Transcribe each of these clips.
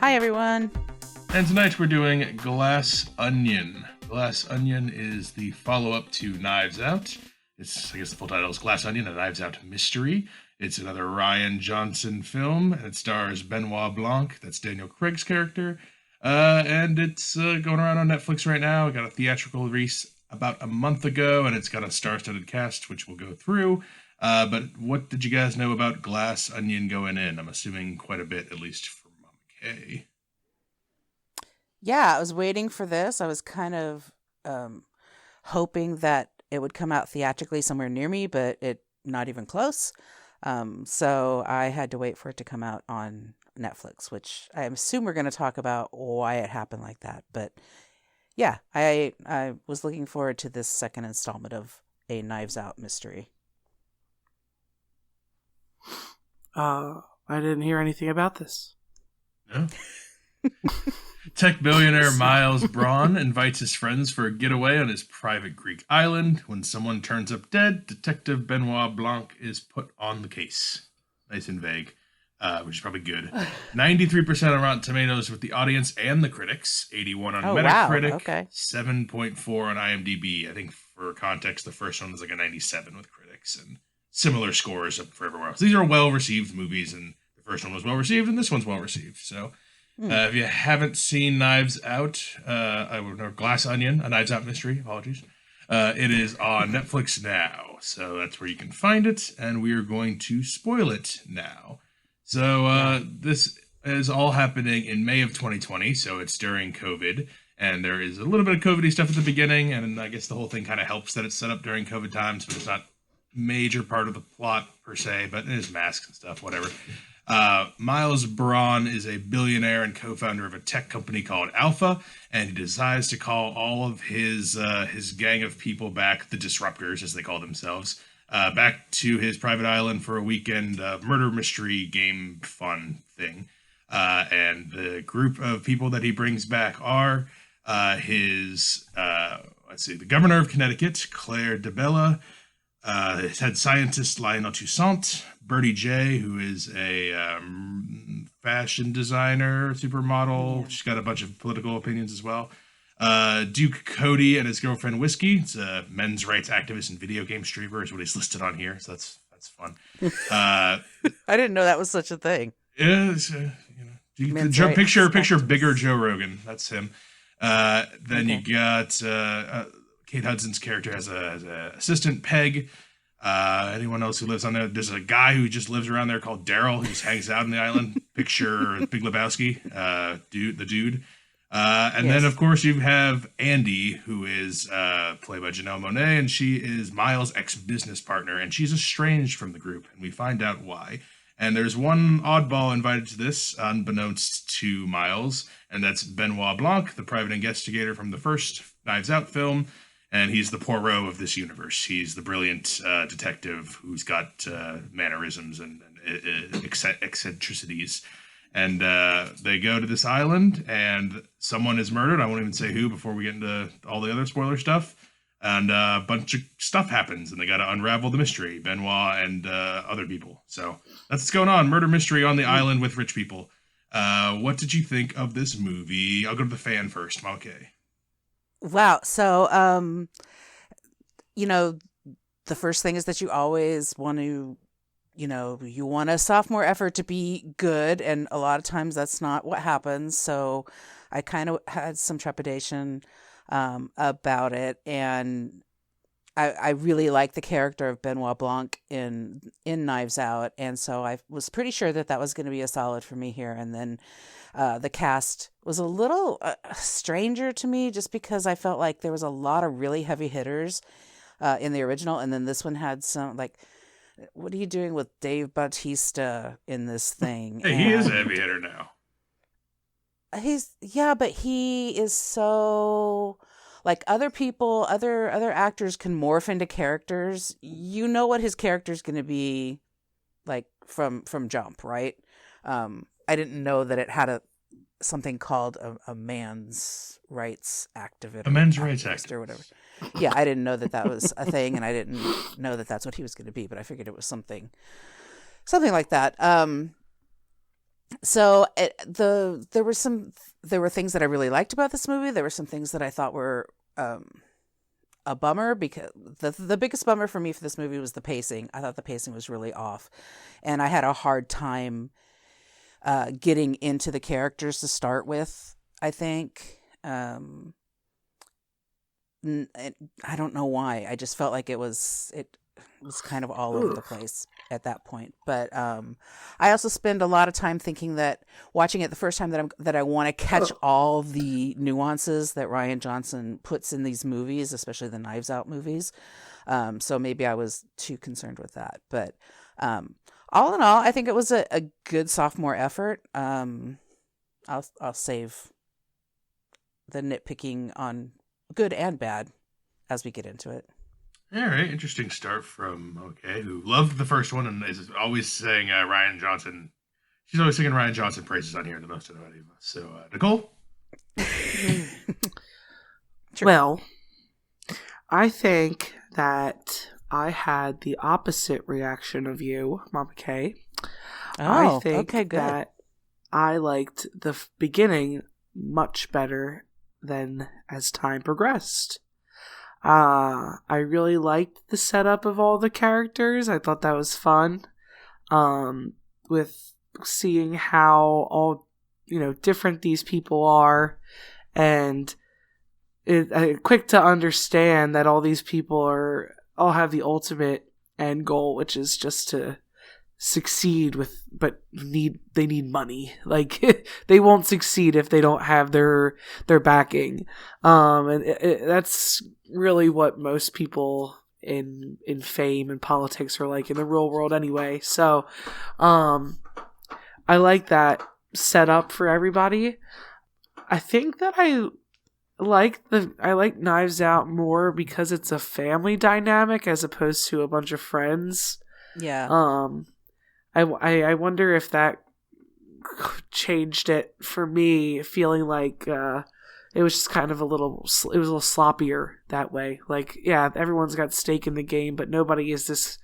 Hi, everyone. And tonight we're doing Glass Onion. Glass Onion is the follow-up to Knives Out. I guess the full title is Glass Onion, a Knives Out mystery. It's another Rian Johnson film, and it stars Benoit Blanc, that's Daniel Craig's character. And it's going around on Netflix right now. It got a theatrical release about a month ago, and it's got a star-studded cast, which we'll go through. But what did you guys know about Glass Onion going in? I'm assuming quite a bit, at least for Mama K. Yeah, I was waiting for this. I was kind of hoping that it would come out theatrically somewhere near me, but it not even close. So I had to wait for it to come out on Netflix, which I assume we're going to talk about why it happened like that. But yeah, I was looking forward to this second installment of a Knives Out mystery. I didn't hear anything about this. No. Tech billionaire Miles Braun invites his friends for a getaway on his private Greek island. When someone turns up dead, Detective Benoit Blanc is put on the case. Nice and vague, which is probably good. 93% on Rotten Tomatoes with the audience and the critics. 81 on Metacritic. Wow. Okay. 7.4 on IMDb. I think for context, the first one was like a 97 with critics, and similar scores up for everywhere else. These are well-received movies, and the first one was well-received, and this one's well-received, so... if you haven't seen Knives Out, or Glass Onion, a Knives Out mystery, apologies, it is on Netflix now. So that's where you can find it, and we are going to spoil it now. So this is all happening in May of 2020, so it's during COVID, and there is a little bit of COVID-y stuff at the beginning, and I guess the whole thing kind of helps that it's set up during COVID times, but it's not major part of the plot per se, but it is masks and stuff, whatever. Miles Braun is a billionaire and co-founder of a tech company called Alpha, and he decides to call all of his gang of people back, the Disruptors, as they call themselves, back to his private island for a weekend murder mystery game fun thing. And the group of people that he brings back are the governor of Connecticut, Claire DeBella, his head scientist, Lionel Toussaint, Bertie J, who is a fashion designer, supermodel. Yeah. She's got a bunch of political opinions as well. Duke Cody and his girlfriend Whiskey. It's a men's rights activist and video game streamer is what he's listed on here, so that's fun. I didn't know that was such a thing. Yeah, picture bigger Joe Rogan. That's him. Then you got Kate Hudson's character has a assistant Peg. Anyone else who lives on there? There's a guy who just lives around there called Daryl, who just hangs out on the island. Picture Big Lebowski, the dude. And then, of course, you have Andy, who is played by Janelle Monáe, and she is Miles' ex-business partner, and she's estranged from the group, and we find out why. And there's one oddball invited to this, unbeknownst to Miles, and that's Benoit Blanc, the private investigator from the first Knives Out film. And he's the Poirot of this universe. He's the brilliant detective who's got mannerisms and eccentricities. And they go to this island, and someone is murdered. I won't even say who before we get into all the other spoiler stuff. And a bunch of stuff happens, and they got to unravel the mystery, Benoit and other people. So that's what's going on. Murder mystery on the island with rich people. What did you think of this movie? I'll go to the fan first. Okay. Wow. So, the first thing is that you always want to, you want a sophomore effort to be good. And a lot of times that's not what happens. So I kind of had some trepidation about it. And I really like the character of Benoit Blanc in Knives Out. And so I was pretty sure that was going to be a solid for me here. And then the cast was a little stranger to me just because I felt like there was a lot of really heavy hitters in the original. And then this one had some, like, what are you doing with Dave Bautista in this thing? Hey, he is a heavy hitter now. But he is so... Like other people, other actors can morph into characters. You know what his character's going to be like from jump, right? I didn't know that it had something called a man's rights activist. A men's rights activist or whatever. Yeah, I didn't know that was a thing, and I didn't know that that's what he was going to be. But I figured it was something like that. So there were things that I really liked about this movie. There were some things that I thought were a bummer, because the biggest bummer for me for this movie was the pacing. I thought the pacing was really off, and I had a hard time getting into the characters to start with. I think. I don't know why. I just felt like it was kind of all over the Oof. place at that point. But I also spend a lot of time thinking that watching it the first time that I want to catch Oh. all the nuances that Rian Johnson puts in these movies, especially the Knives Out movies. So maybe I was too concerned with that. But all in all, I think it was a good sophomore effort. I'll save the nitpicking on good and bad as we get into it. All right, interesting start from OK, who loved the first one and is always saying Ryan Johnson. She's always singing Ryan Johnson praises on here the most of any of us. So, Nicole? Sure. Well, I think that I had the opposite reaction of you, Mama K. I Oh, think okay, good. that I liked the beginning much better than as time progressed. I really liked the setup of all the characters. I thought that was fun. With seeing how all different these people are, and quick to understand that all these people all have the ultimate end goal, which is just to succeed but they need money. Like they won't succeed if they don't have their backing. And that's really what most people in fame and politics are like in the real world anyway. So I like that setup for everybody. I think that I like Knives Out more because it's a family dynamic as opposed to a bunch of friends. Yeah. I wonder if that changed it for me, feeling like it was just kind of it was a little sloppier that way. Like, yeah, everyone's got stake in the game, but nobody is this.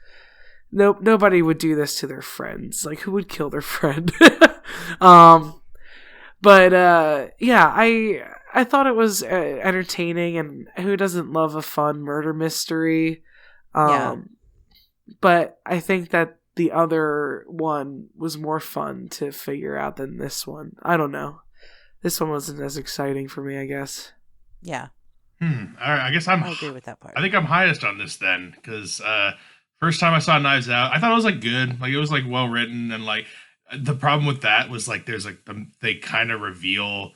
Nobody would do this to their friends. Like, who would kill their friend? But yeah, I thought it was entertaining, and who doesn't love a fun murder mystery? Yeah. But I think that the other one was more fun to figure out than this one. I don't know. This one wasn't as exciting for me, I guess. Yeah. All right, I guess I agree with that part. I think I'm highest on this then, because first time I saw Knives Out, I thought it was like good, like it was like well written, and like the problem with that was like there's like they kind of reveal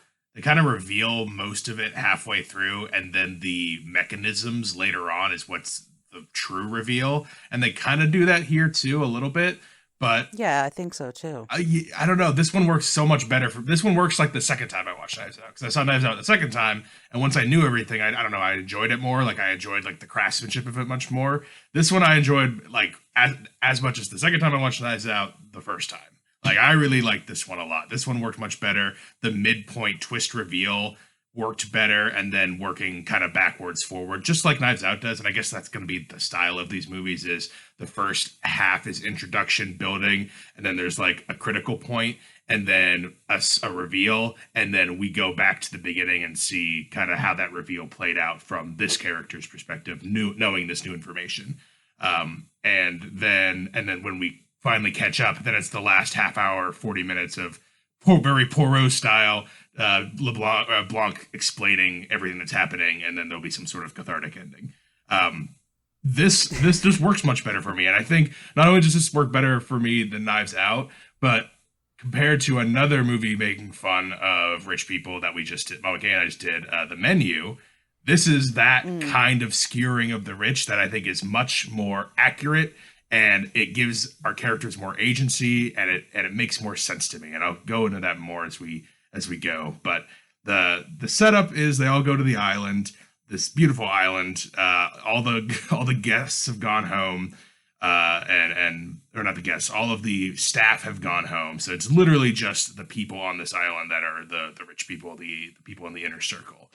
most of it halfway through, and then the mechanisms later on is what's the true reveal, and they kind of do that here too a little bit, but Yeah, I think so too. I don't know. This one works so much better. This one works like the second time I watched Knives Out, because I saw Knives Out the second time, and once I knew everything, I don't know. I enjoyed it more. Like I enjoyed like the craftsmanship of it much more. This one I enjoyed like as much as the second time I watched Knives Out the first time. Like I really liked this one a lot. This one worked much better. The midpoint twist reveal worked better, and then working kind of backwards forward, just like Knives Out does. And I guess that's going to be the style of these movies: is the first half is introduction building, and then there's like a critical point, and then a reveal, and then we go back to the beginning and see kind of how that reveal played out from this character's perspective, knowing this new information. And then when we finally catch up, then it's the last half hour, 40 minutes of very Poirot style, Blanc explaining everything that's happening, and then there'll be some sort of cathartic ending. This just works much better for me, and I think not only does this work better for me than Knives Out, but compared to another movie making fun of rich people that we just did, Mama and I just did, The Menu. This is that Mm. kind of skewering of the rich that I think is much more accurate, and it gives our characters more agency, and it makes more sense to me. And I'll go into that more as we go. But the setup is they all go to the island, this beautiful island. All the guests have gone home, and or not the guests. All of the staff have gone home. So it's literally just the people on this island that are the rich people, the people in the inner circle.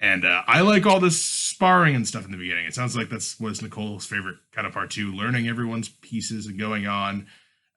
And I like all this sparring and stuff in the beginning. It sounds like that's was Nicole's favorite kind of part too, learning everyone's pieces and going on.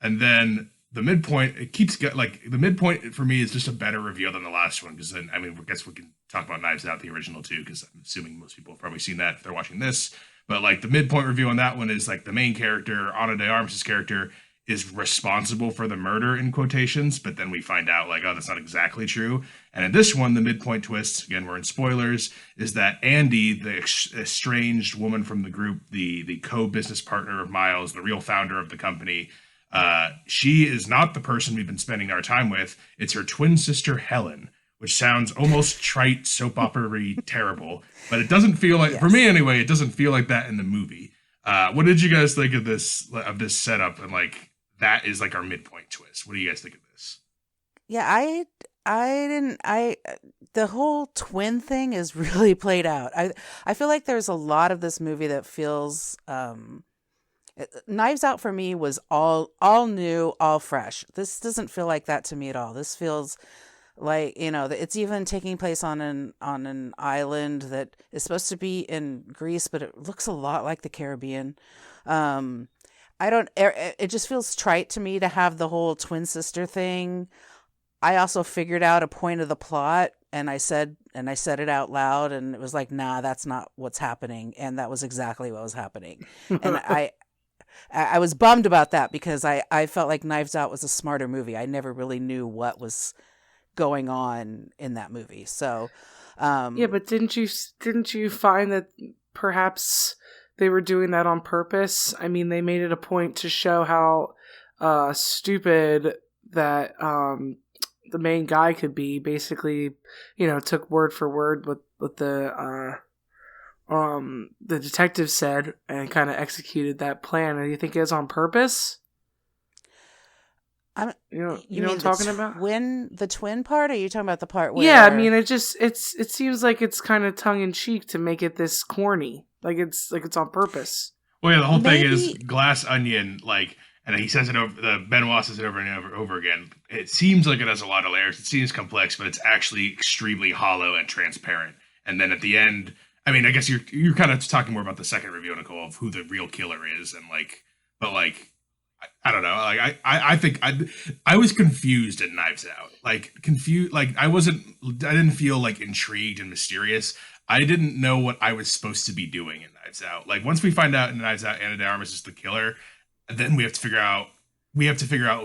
And then the midpoint, it keeps like the midpoint for me is just a better reveal than the last one, because then I mean, I guess we can talk about Knives Out, the original too, because I'm assuming most people have probably seen that if they're watching this. But like the midpoint review on that one is like the main character, Ana de Armas' character, is responsible for the murder in quotations, but then we find out like, oh, that's not exactly true. And in this one, the midpoint twist, again, we're in spoilers, is that Andy, the estranged woman from the group, the co-business partner of Miles, the real founder of the company, she is not the person we've been spending our time with. It's her twin sister, Helen, which sounds almost trite, soap opera-y, terrible. But it doesn't feel like, for me anyway, it doesn't feel like that in the movie. What did you guys think of this setup? And like, that is like our midpoint twist. What do you guys think of this? Yeah, the whole twin thing is really played out. I feel like there's a lot of this movie that feels, Knives Out for me was all new, all fresh. This doesn't feel like that to me at all. This feels like, it's even taking place on an island that is supposed to be in Greece, but it looks a lot like the Caribbean. It just feels trite to me to have the whole twin sister thing. I also figured out a point of the plot, and I said it out loud, and it was like, nah, that's not what's happening. And that was exactly what was happening. And I was bummed about that, because I felt like Knives Out was a smarter movie. I never really knew what was going on in that movie. So, yeah, but didn't you find that perhaps they were doing that on purpose? I mean, they made it a point to show how stupid that the main guy could be. Basically, took word for word what the detective said and kind of executed that plan. And you think it was on purpose? You know what I'm talking about? The twin part, or are you talking about the part where? Yeah, I mean, it seems like it's kind of tongue in cheek to make it this corny, like it's on purpose. Well, yeah, the whole thing is glass onion, like, and he says it over. Benoit says it over and over again. It seems like it has a lot of layers. It seems complex, but it's actually extremely hollow and transparent. And then at the end, I mean, I guess you're kind of talking more about the second review, Nicole, of who the real killer is, and like, but like, I don't know. Like I think I was confused at Knives Out. Like confused. Like I didn't feel like intrigued and mysterious. I didn't know what I was supposed to be doing in Knives Out. Like once we find out in Knives Out, Ana de Armas is the killer, then we have to figure out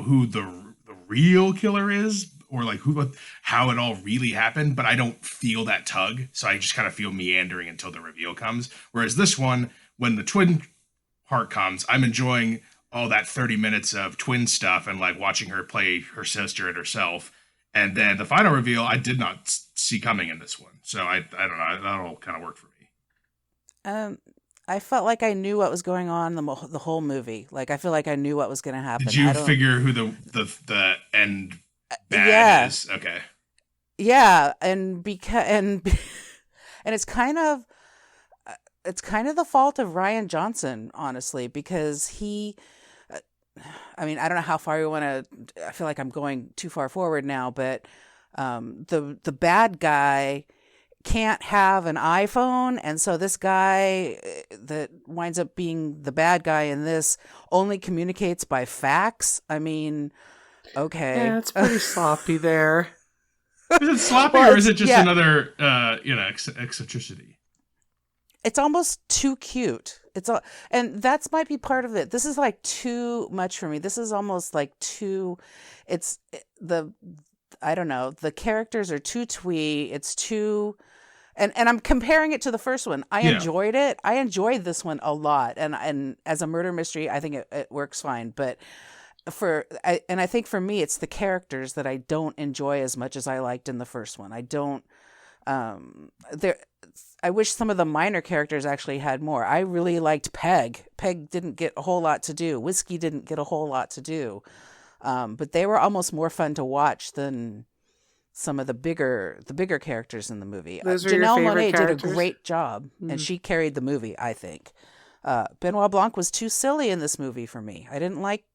who the real killer is, or like how it all really happened. But I don't feel that tug, so I just kind of feel meandering until the reveal comes. Whereas this one, when the twin part comes, I'm enjoying all that 30 minutes of twin stuff and like watching her play her sister and herself. And then the final reveal, I did not see coming in this one. So I don't know. That all kind of worked for me. I felt like I knew what was going on the whole movie. Like I feel like I knew what was going to happen. Did you figure who the end bad is? Okay. Yeah, and and it's kind of the fault of Rian Johnson, honestly, because he. I mean, I don't know how far you want to. I feel like I'm going too far forward now, but the bad guy can't have an iPhone, and so this guy that winds up being the bad guy in this only communicates by fax. I mean, okay, yeah, it's pretty sloppy there. Is it sloppy, or is it just another eccentricity? It's almost too cute. And that's might be part of it. This is like too much for me. This is almost like I don't know. The characters are too twee. It's too, and I'm comparing it to the first one. I enjoyed it. I enjoyed this one a lot. And as a murder mystery, I think it works fine. But I think for me, it's the characters that I don't enjoy as much as I liked in the first one. I don't, I wish some of the minor characters actually had more. I really liked Peg. Peg didn't get a whole lot to do. Whiskey didn't get a whole lot to do. But they were almost more fun to watch than some of the bigger characters in the movie. Janelle Monáe did a great job, and she carried the movie, I think. Benoit Blanc was too silly in this movie for me. I didn't like,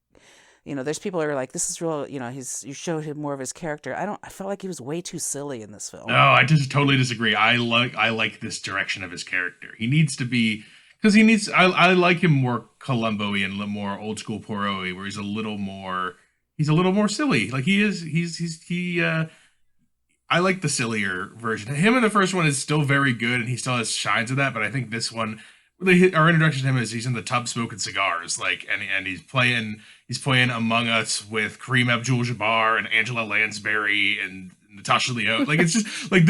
there's people who are like, this is real, you showed him more of his character. I felt like he was way too silly in this film. No, I just totally disagree. I like this direction of his character. He needs to be, because I like him more Columbo-y and a little more old school Poirot-y, where he's a little more he's a little more silly. Like he is. I like the sillier version. Him in the first one is still very good, and he still has shines of that. But I think this one, our introduction to him is he's in the tub smoking cigars, like, and he's playing Among Us with Kareem Abdul-Jabbar and Angela Lansbury and Natasha Lyonne. Like, it's just like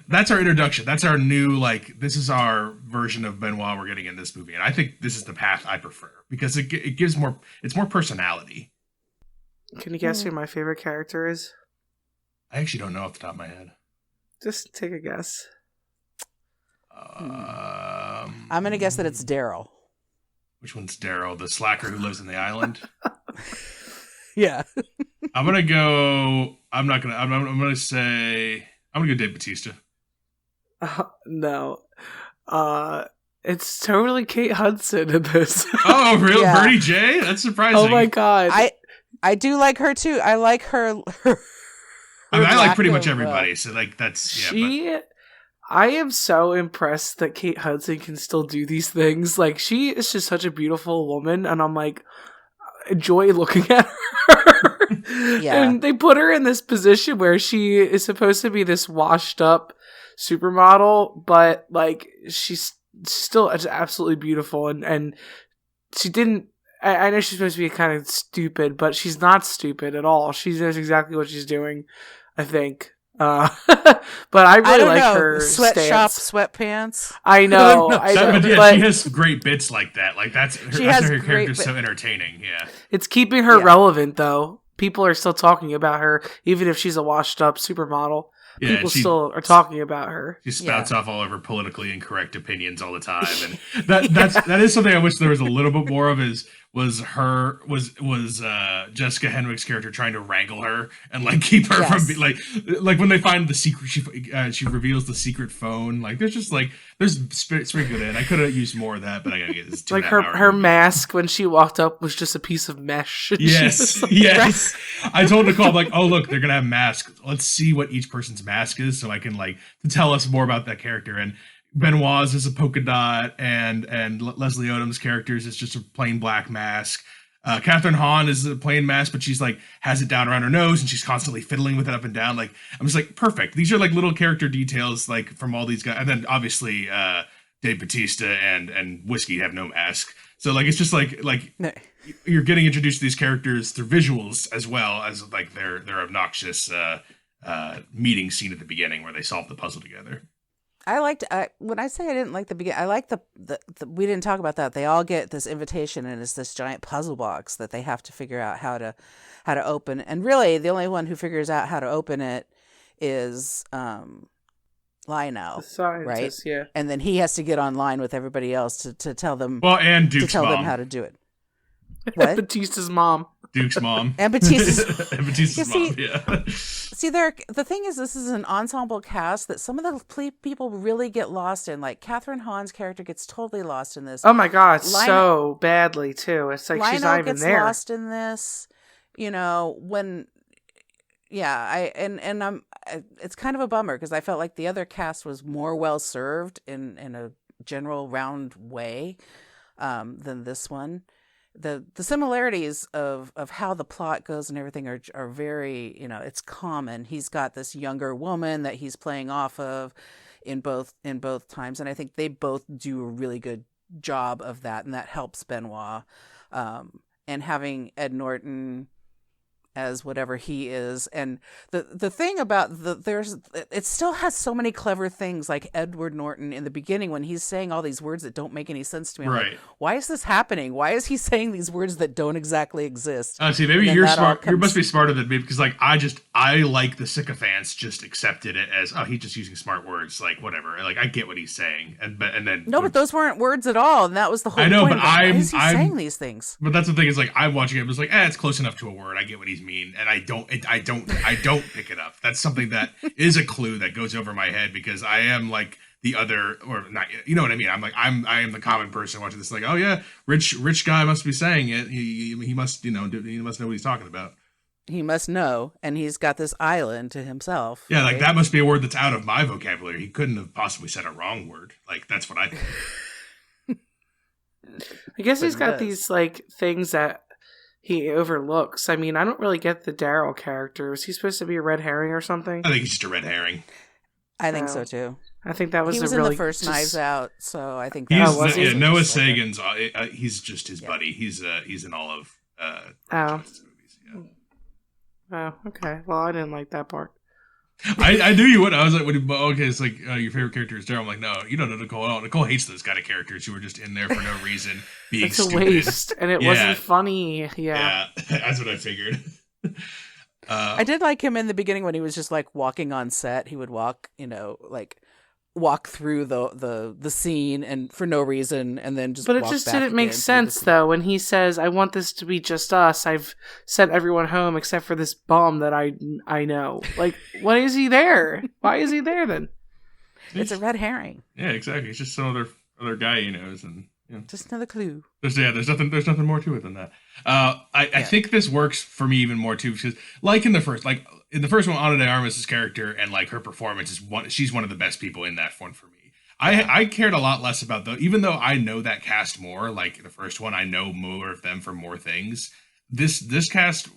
that's our introduction. That's our new, like, this is our version of Benoit we're getting in this movie, and I think this is the path I prefer because it gives it's more personality. Can you guess who my favorite character is? I actually don't know off the top of my head. Just take a guess. I'm going to guess that it's Daryl. Which one's Daryl? The slacker who lives in the island? Yeah. I'm going to go... I'm going to say... I'm going to go Dave Bautista. No. It's totally Kate Hudson in this. Oh, really? Yeah. Bertie J? That's surprising. Oh my god. I do like her too. I like her I mean, I like pretty much everybody, so like that's I am so impressed that Kate Hudson can still do these things. Like, she is just such a beautiful woman, and I'm like, enjoy looking at her. Yeah. And they put her in this position where she is supposed to be this washed up supermodel, but like she's still absolutely beautiful, and she didn't. I know she's supposed to be kind of stupid, but she's not stupid at all. She knows exactly what she's doing, I think. But I really like her sweatshop stance. Sweatpants. I know. But she has great bits like that. Like that's her character's so entertaining. Yeah, it's keeping her relevant though. People are still talking about her, even if she's a washed up supermodel. Yeah, people still are talking about her. She spouts off all of her politically incorrect opinions all the time, and that is something I wish there was a little bit more of. Was Jessica Henwick's character trying to wrangle her and like keep her from like when they find the secret, she reveals the secret phone. Like there's sprinkled in. I could have used more of that, but I gotta get this. Like her mask when she walked up was just a piece of mesh. Yes, yes. I told Nicole, like, oh look, they're gonna have masks. Let's see what each person's mask is, so I can like to tell us more about that character. And Benoit's is a polka dot, and Leslie Odom's characters is just a plain black mask. Catherine Hahn is a plain mask, but she's like has it down around her nose, and she's constantly fiddling with it up and down. Like I'm just like perfect. These are like little character details, like from all these guys, and then obviously Dave Bautista and Whiskey have no mask. So like it's just like you're getting introduced to these characters through visuals as well as like their obnoxious meeting scene at the beginning where they solve the puzzle together. I liked when I say I didn't like the beginning. I like the we didn't talk about that. They all get this invitation, and it's this giant puzzle box that they have to figure out how to open. And really, the only one who figures out how to open it is Lionel, right? Yeah. And then he has to get online with everybody else to tell them. Well, and Duke's to tell mom. them how to do it. What? Batista's mom. Duke's mom. And Batista's mom. Yeah. See, the thing is, this is an ensemble cast that some of the people really get lost in. Like Catherine Hahn's character gets totally lost in this. Oh my god, so badly too. It's like she's not even gets there. Lost in this, when. Yeah, it's kind of a bummer because I felt like the other cast was more well served in a general round way than this one. The similarities of how the plot goes and everything are very, it's common. He's got this younger woman that he's playing off of in both times, and I think they both do a really good job of that, and that helps Benoit. And having Ed Norton as whatever he is, and the thing about it still has so many clever things, like Edward Norton in the beginning when he's saying all these words that don't make any sense to me. I'm right. Like, why is this happening? Why is he saying these words that don't exactly exist? See, maybe you're smart. You must be smarter than me because, like, I like the sycophants just accepted it as he's just using smart words, like whatever. Like I get what he's saying, and then but those weren't words at all, and that was the whole. I know, point but why is he saying these things? But that's the thing is, like, I'm watching it. It was like, it's close enough to a word. I get what he's mean, and I don't pick it up. That's something that is a clue that goes over my head because I am like the other, or not. You know what I mean? I'm like I am the common person watching this. Like, oh yeah, rich guy must be saying it. He must he must know what he's talking about. He must know, and he's got this island to himself. Yeah, right? Like that must be a word that's out of my vocabulary. He couldn't have possibly said a wrong word. Like that's what I think. I guess he's got these like things that he overlooks. I mean, I don't really get the Daryl character. Was he supposed to be a red herring or something? I think he's just a red herring. I think so too. I think that was he was in the first Knives Out, so I think that was he? Noah Sagan's. He's just his buddy. He's in all of Justice movies. Yeah. Oh, okay. Well, I didn't like that part. I knew you would. I was like, okay, it's like your favorite character is Daryl. I'm like, no, you don't know Nicole at all. Nicole hates those kind of characters who are just in there for no reason, being it's stupid. a waste, and it wasn't funny. Yeah, that's what I figured. I did like him in the beginning when he was just like walking on set. He would walk, walk through the scene and for no reason, and then just. But it just didn't make sense though when he says, "I want this to be just us. I've sent everyone home except for this bum that I know." Like, why is he there? Why is he there then? It's a red herring. Yeah, exactly. It's just some other guy he knows, and just another clue. There's nothing more to it than that. I think this works for me even more too because in the first one, Ana de Armas' character and like her performance she's one of the best people in that one for me. I cared a lot less about even though I know that cast more, like the first one, I know more of them for more things. This cast,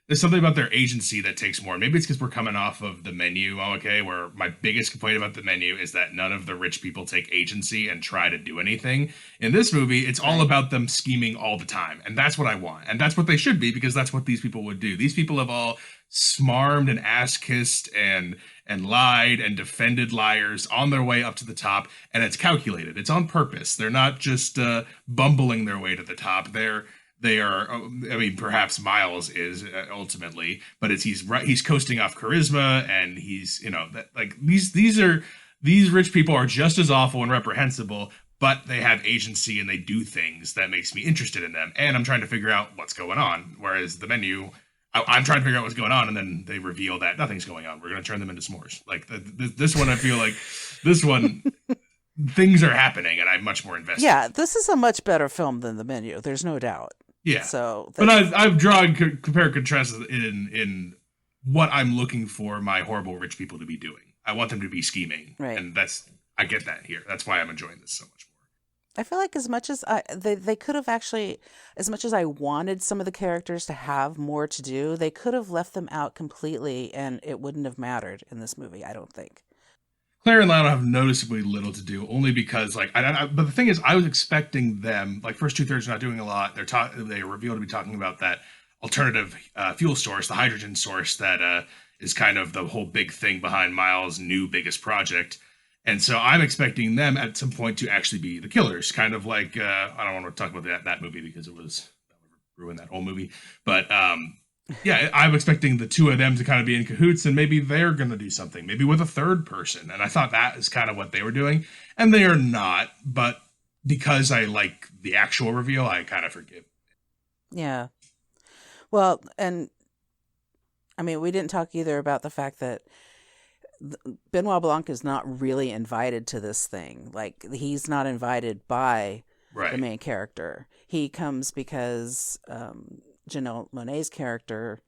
there's something about their agency that takes more. Maybe it's because we're coming off of The Menu, where my biggest complaint about The Menu is that none of the rich people take agency and try to do anything. In this movie, it's all about them scheming all the time. And that's what I want. And that's what they should be, because that's what these people would do. These people have all smarmed and ass-kissed and lied and defended liars on their way up to the top. And it's calculated. It's on purpose. They're not just bumbling their way to the top. They are. I mean, perhaps Miles is ultimately, but he's coasting off charisma, and he's these rich people are just as awful and reprehensible, but they have agency and they do things that makes me interested in them, and I'm trying to figure out what's going on. Whereas The Menu, I'm trying to figure out what's going on, and then they reveal that nothing's going on. We're going to turn them into s'mores. Like this one, I feel like this one. Things are happening, and I'm much more invested. Yeah, this is a much better film than The Menu. There's no doubt. Yeah. So, but I've drawn compare and contrast in what I'm looking for my horrible rich people to be doing. I want them to be scheming, right? And I get that here. That's why I'm enjoying this so much more. I feel like as much as they could have actually, as much as I wanted some of the characters to have more to do, they could have left them out completely, and it wouldn't have mattered in this movie. I don't think. Claire and Lionel have noticeably little to do, only because but the thing is, I was expecting them, like first 2/3 not doing a lot. They revealed to be talking about that alternative fuel source, the hydrogen source that is kind of the whole big thing behind Miles' new biggest project. And so I'm expecting them at some point to actually be the killers, kind of like I don't want to talk about that movie because that would ruin that whole movie, but. Yeah, I'm expecting the two of them to kind of be in cahoots, and maybe they're going to do something, maybe with a third person. And I thought that is kind of what they were doing, and they are not. But because I like the actual reveal, I kind of forgive. Yeah. Well, and I mean, we didn't talk either about the fact that Benoit Blanc is not really invited to this thing. Like, he's not invited by the main character. He comes because Janelle Monáe's character,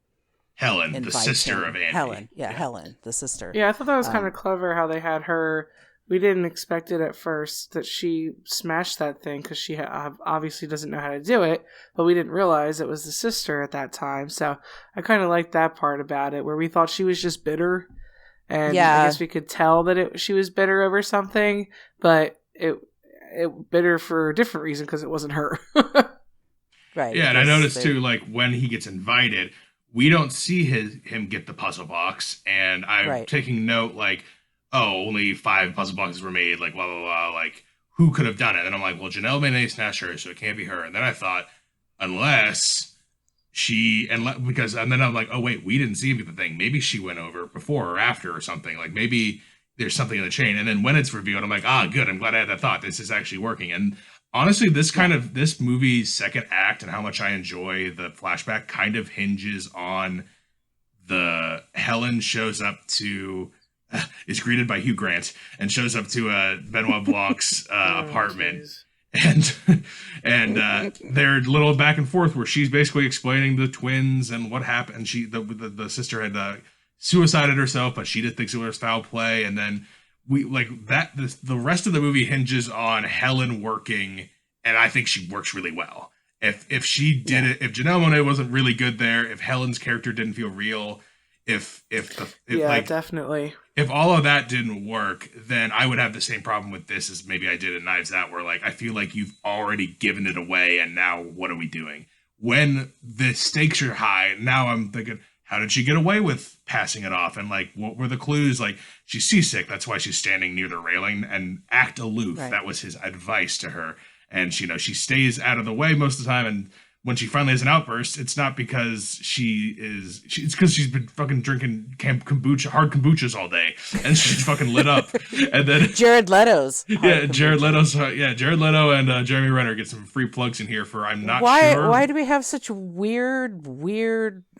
Helen, the sister of Andy. Helen, Helen, the sister. Yeah, I thought that was kind of clever how they had her. We didn't expect it at first that she smashed that thing because she obviously doesn't know how to do it, but we didn't realize it was the sister at that time. So I kind of liked that part about it, where we thought she was just bitter, and I guess we could tell that she was bitter over something, but it bitter for a different reason because it wasn't her. Right. Yeah, and I noticed too, like when he gets invited, we don't see him get the puzzle box, and I'm taking note, like, oh, only 5 puzzle boxes were made, like blah blah blah, like who could have done it? And I'm like, well, Janelle Monáe snatched her, so it can't be her. And then I thought, unless and then I'm like, oh wait, we didn't see him get the thing. Maybe she went over before or after or something. Like maybe there's something in the chain. And then when it's revealed, I'm like, good. I'm glad I had that thought. This is actually working. And honestly, this movie's second act and how much I enjoy the flashback kind of hinges on the Helen shows up to is greeted by Hugh Grant and shows up to Benoit Blanc's apartment. Geez. And they're a little back and forth where she's basically explaining the twins and what happened. She the sister had suicided herself, but she just thinks it was foul play. And then we like that. The rest of the movie hinges on Helen working, and I think she works really well. If she did it, if Janelle Monáe wasn't really good there, if Helen's character didn't feel real, if definitely. if all of that didn't work, then I would have the same problem with this as maybe I did in Knives Out, where like I feel like you've already given it away, and now what are we doing? When the stakes are high, now I'm thinking, how did she get away with passing it off? And like, what were the clues? Like, she's seasick, that's why she's standing near the railing, and act aloof. Right. That was his advice to her. And she stays out of the way most of the time, and when she finally has an outburst, it's not because it's because she's been fucking drinking hard kombuchas all day, and she's fucking lit up. And then Jared Leto's Jared Leto and Jeremy Renner get some free plugs in here for I'm not sure. Why do we have such weird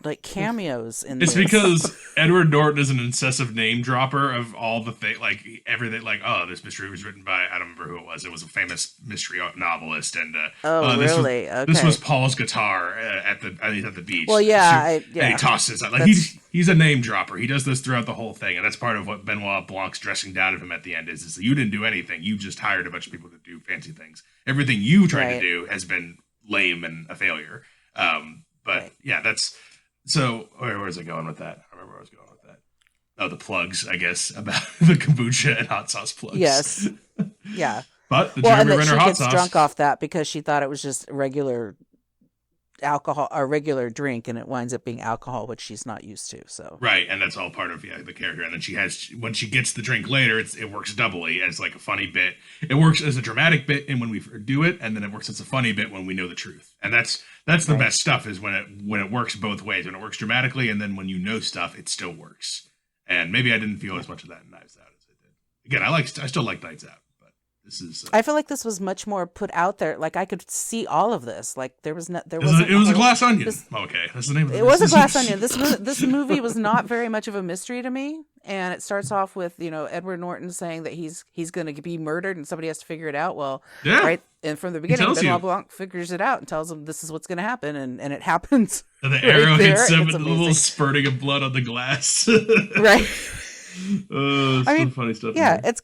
like cameos in this? It's because Edward Norton is an incessive name dropper of all the thing, like everything, like, oh, this mystery was written by, I don't remember who it was. It was a famous mystery novelist, and really? This was Paul's guitar at the beach. Well, yeah, and he tosses it. Like he's a name dropper. He does this throughout the whole thing, and that's part of what Benoit Blanc's dressing down of him at the end is you didn't do anything. You just hired a bunch of people to do fancy things. Everything you tried to do has been lame and a failure. Yeah, that's so. Where's it going with that? I remember where I was going with that. Oh, the plugs, I guess, about the kombucha and hot sauce plugs. Yes. Yeah. But the Jeremy Renner hot sauce. She gets drunk off that because she thought it was just regular alcohol, a regular drink, and it winds up being alcohol, which she's not used to. So right, and that's all part of the character. And then when she gets the drink later, it works doubly as like a funny bit. It works as a dramatic bit, and when we do it, and then it works as a funny bit when we know the truth. And that's the best stuff is when it works both ways. When it works dramatically, and then when you know stuff, it still works. And maybe I didn't feel as much of that in Knives Out as I did. Again, I still like Knives Out. I feel like this was much more put out there. Like I could see all of this. Like it was a glass onion. Okay, that's the name of it. It was a glass onion. This movie was not very much of a mystery to me. And it starts off with Edward Norton saying that he's going to be murdered and somebody has to figure it out. Well, right, and from the beginning, Benoit Blanc figures it out and tells him this is what's going to happen, and it happens. And the arrow hits him with a little spurting of blood on the glass. Right. Some funny stuff. Yeah, it's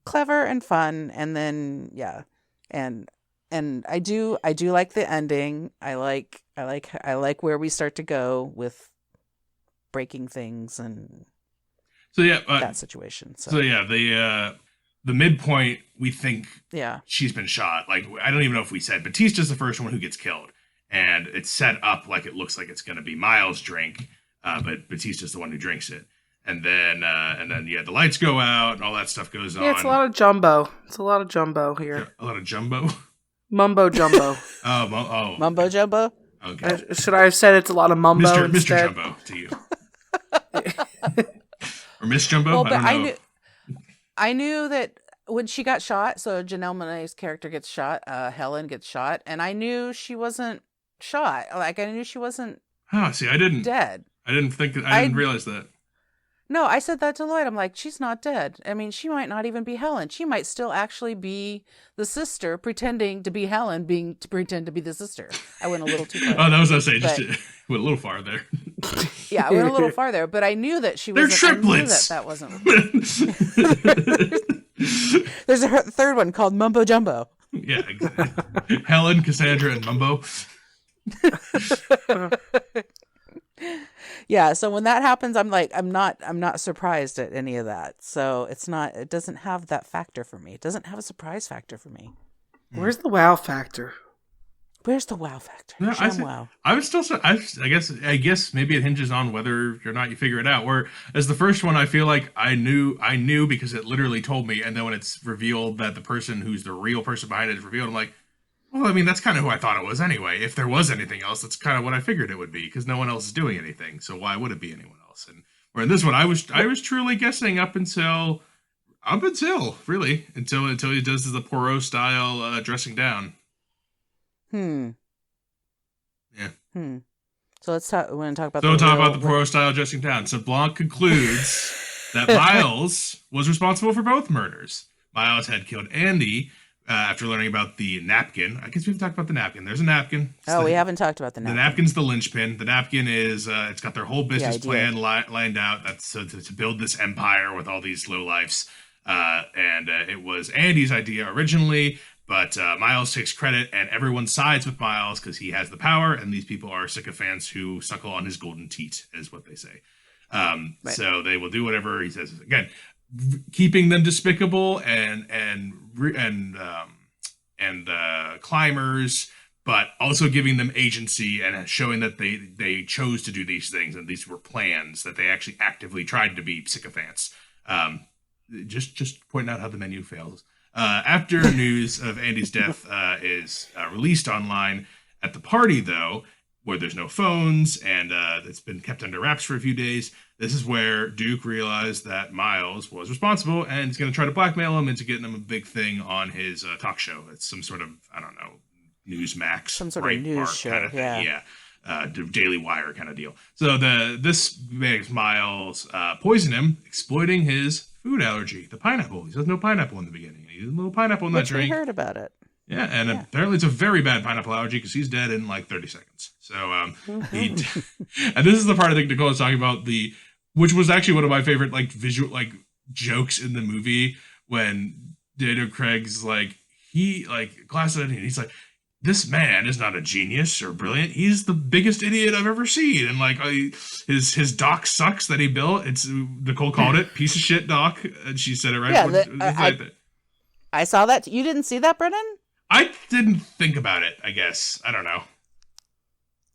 clever and fun, and then and I do like the ending. I like where we start to go with breaking things and that situation. So the midpoint, we think she's been shot. Like I don't even know if we said Batista's the first one who gets killed, and it's set up like it looks like it's going to be Miles' drink, but Batista's the one who drinks it. And then the lights go out and all that stuff goes on. Yeah, it's a lot of jumbo. It's a lot of jumbo here. Yeah, a lot of jumbo? Mumbo jumbo. Mumbo jumbo? Okay. Should I have said it's a lot of mumbo Mr. Jumbo to you. Or Miss Jumbo? Well, but I knew that when she got shot, so Janelle Monáe's character gets shot, Helen gets shot, and I knew she wasn't shot. Like, I knew she wasn't I didn't. Dead. I didn't realize that. No, I said that to Lloyd. I'm like, she's not dead. I mean, she might not even be Helen. She might still actually be the sister pretending to be Helen, to pretend to be the sister. I went a little too far. Oh, that was what I was saying. Just went a little far there. Yeah, I went a little far there, but I knew that she was. They're triplets. That wasn't. There's a third one called Mumbo Jumbo. Yeah, exactly. Helen, Cassandra, and Mumbo. Yeah, so when that happens, I'm like, I'm not surprised at any of that. So it doesn't have that factor for me. It doesn't have a surprise factor for me. Where's the wow factor? Where's the wow factor? No, wow. I would still say, I guess maybe it hinges on whether or not you figure it out. Where as the first one, I feel like I knew because it literally told me, and then when it's revealed that the person who's the real person behind it is revealed, I'm like, well, I mean, that's kind of who I thought it was anyway. If there was anything else, that's kind of what I figured it would be, because no one else is doing anything. So why would it be anyone else? And where in this one, I was truly guessing up until really until he does the Poirot style dressing down. Yeah. So let's talk. We're going to talk about. So we'll talk about the Poirot style dressing down. So Blanc concludes that Miles was responsible for both murders. Miles had killed Andy. After learning about the napkin. I guess we haven't talked about the napkin. There's a napkin. We haven't talked about the napkin. The napkin's the linchpin. The napkin is, it's got their whole business plan lined out. That's to build this empire with all these lowlifes. And it was Andy's idea originally, But Miles takes credit, and everyone sides with Miles because he has the power, and these people are sycophants who suckle on his golden teat, is what they say. Right. So they will do whatever he says. Again, keeping them despicable and climbers, but also giving them agency and showing that they chose to do these things and these were plans, that they actually actively tried to be sycophants. Just pointing out how the menu fails. After news of Andy's death is released online at the party, though, where there's no phones and it's been kept under wraps for a few days, this is where Duke realized that Miles was responsible and he's going to try to blackmail him into getting him a big thing on his talk show. It's some sort of, I don't know, Newsmax, some sort of news show, kind of thing. Yeah. Daily Wire kind of deal. So this makes Miles poison him, exploiting his food allergy, the pineapple. He says no pineapple in the beginning. He has a little pineapple in that drink. We heard about it. Yeah, and apparently it's a very bad pineapple allergy because he's dead in like 30 seconds. So and this is the part I think Nicole was talking about, which was actually one of my favorite like visual like jokes in the movie when Daniel Craig's like glass it, and he's like, this man is not a genius or brilliant. He's the biggest idiot I've ever seen. And like his dock sucks that he built. It's Nicole called it piece of shit dock, and she said it right. Yeah, I saw that. You didn't see that, Brennan? I didn't think about it. I guess I don't know.